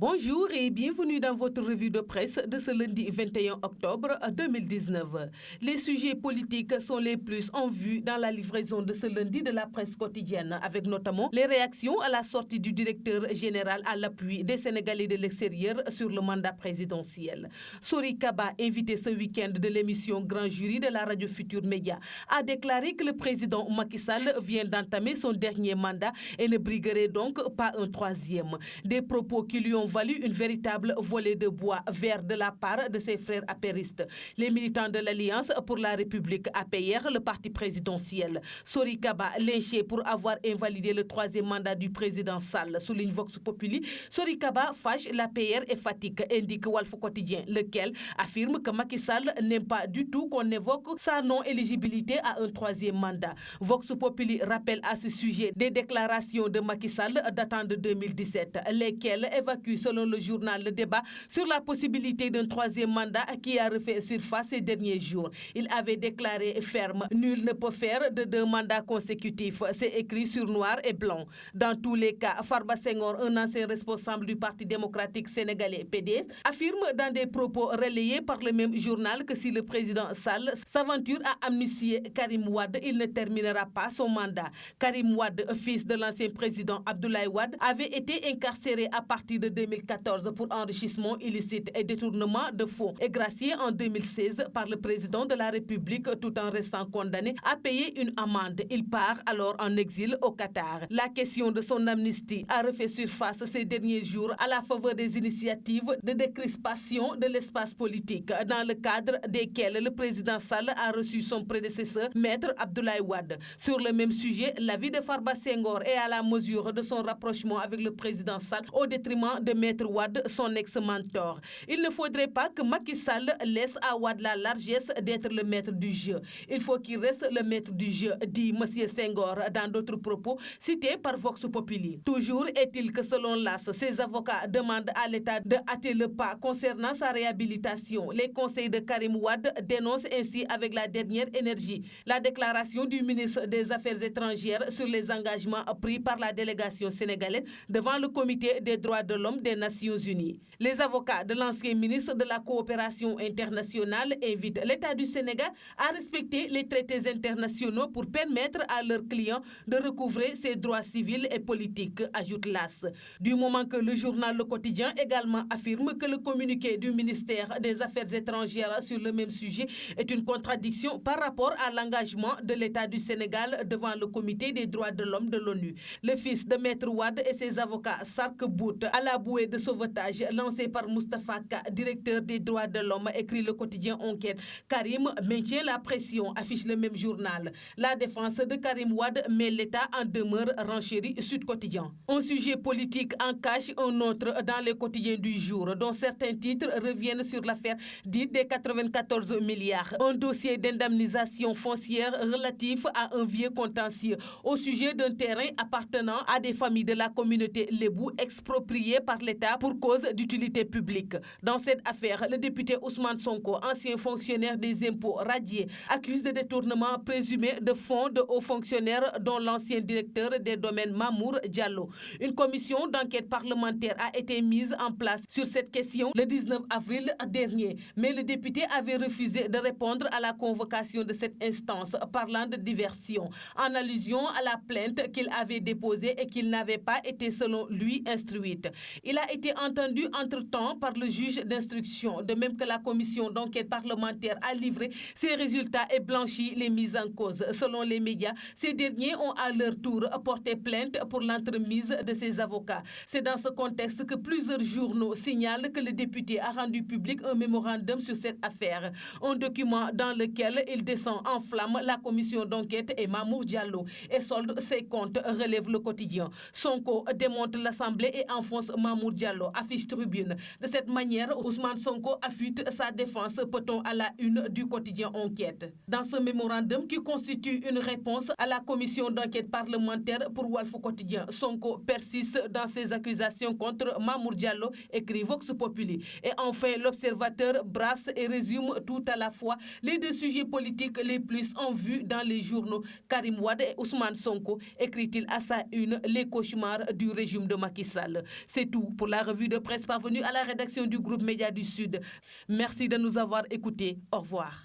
Bonjour et bienvenue dans votre revue de presse de ce lundi 21 octobre 2019. Les sujets politiques sont les plus en vue dans la livraison de ce lundi de la presse quotidienne, avec notamment les réactions à la sortie du directeur général à l'appui des Sénégalais de l'extérieur sur le mandat présidentiel. Sori Kaba, invité ce week-end de l'émission Grand Jury de la radio Futur Média, a déclaré que le président Macky Sall vient d'entamer son dernier mandat et ne briguerait donc pas un troisième. Des propos qui lui ont valu une véritable volée de bois vert de la part de ses frères apéristes. Les militants de l'Alliance pour la République APR, le parti présidentiel. Sori Kaba, lynché pour avoir invalidé le troisième mandat du président Sall, souligne Vox Populi. Sori Kaba fâche l'APR et fatigue, indique Walf Quotidien, lequel affirme que Macky Sall n'aime pas du tout qu'on évoque sa non-éligibilité à un troisième mandat. Vox Populi rappelle à ce sujet des déclarations de Macky Sall datant de 2017, lesquelles évacuent selon le journal le débat sur la possibilité d'un troisième mandat qui a refait surface ces derniers jours. Il avait déclaré ferme: nul ne peut faire de 2 mandats consécutifs. C'est écrit sur noir et blanc. Dans tous les cas, Farba Senghor, un ancien responsable du Parti démocratique sénégalais PDS, affirme dans des propos relayés par le même journal que si le président Sall s'aventure à amnistier Karim Wade, il ne terminera pas son mandat. Karim Wade, fils de l'ancien président Abdoulaye Wade, avait été incarcéré à partir de 2014 pour enrichissement illicite et détournement de fonds et gracié en 2016 par le président de la République tout en restant condamné à payer une amende. Il part alors en exil au Qatar. La question de son amnistie a refait surface ces derniers jours à la faveur des initiatives de décrispation de l'espace politique, dans le cadre desquelles le président Sall a reçu son prédécesseur, Maître Abdoulaye Wade. Sur le même sujet, l'avis de Farba Senghor est à la mesure de son rapprochement avec le président Sall au détriment de Maître Wade, son ex-mentor. Il ne faudrait pas que Macky Sall laisse à Wade la largesse d'être le maître du jeu. Il faut qu'il reste le maître du jeu, dit M. Senghor dans d'autres propos cités par Vox Populi. Toujours est-il que selon l'AS, ses avocats demandent à l'État de hâter le pas concernant sa réhabilitation. Les conseils de Karim Wade dénoncent ainsi avec la dernière énergie la déclaration du ministre des Affaires étrangères sur les engagements pris par la délégation sénégalaise devant le Comité des droits de l'homme des Nations Unies. Les avocats de l'ancien ministre de la Coopération internationale invitent l'État du Sénégal à respecter les traités internationaux pour permettre à leurs clients de recouvrer ses droits civils et politiques, ajoute l'AS. Du moment que le journal Le Quotidien également affirme que le communiqué du ministère des Affaires étrangères sur le même sujet est une contradiction par rapport à l'engagement de l'État du Sénégal devant le Comité des droits de l'homme de l'ONU. Le fils de Maître Wade et ses avocats s'arc-boutent à la bouée de sauvetage lancée par Moustapha Ka, directeur des droits de l'homme, écrit le quotidien Enquête. Karim maintient la pression, affiche le même journal. La défense de Karim Wade met l'État en demeure, renchérit Sud Quotidien. Un sujet politique en cache un autre dans les quotidiens du jour, dont certains titres reviennent sur l'affaire dite des 94 milliards. Un dossier d'indemnisation foncière relatif à un vieux contentieux au sujet d'un terrain appartenant à des familles de la communauté Lébou exproprié par l'État pour cause d'utilité publique. Dans cette affaire, le député Ousmane Sonko, ancien fonctionnaire des impôts radié, accuse de détournement présumé de fonds de hauts fonctionnaires dont l'ancien directeur des domaines Mamour Diallo. Une commission d'enquête parlementaire a été mise en place sur cette question le 19 avril dernier, mais le député avait refusé de répondre à la convocation de cette instance, parlant de diversion, en allusion à la plainte qu'il avait déposée et qu'il n'avait pas été selon lui instruite. Il a été entendu entre-temps par le juge d'instruction, de même que la commission d'enquête parlementaire a livré ses résultats et blanchi les mises en cause. Selon les médias, ces derniers ont à leur tour porté plainte pour l'entremise de ses avocats. C'est dans ce contexte que plusieurs journaux signalent que le député a rendu public un mémorandum sur cette affaire, un document dans lequel il descend en flammes la commission d'enquête et Mamour Diallo et solde ses comptes, relève le quotidien. Sonko démonte l'Assemblée et enfonce Mamour Diallo, affiche Tribune. De cette manière, Ousmane Sonko affûte sa défense, peut-on à la une du quotidien Enquête. Dans ce mémorandum qui constitue une réponse à la commission d'enquête parlementaire pour Walf Quotidien, Sonko persiste dans ses accusations contre Mamour Diallo, écrit Vox Populi. Et enfin, l'Observateur brasse et résume tout à la fois les deux sujets politiques les plus en vue dans les journaux. Karim Wade et Ousmane Sonko, écrit-il à sa une, les cauchemars du régime de Macky Sall. C'est tout pour la revue de presse parvenue à la rédaction du groupe Média du Sud. Merci de nous avoir écoutés. Au revoir.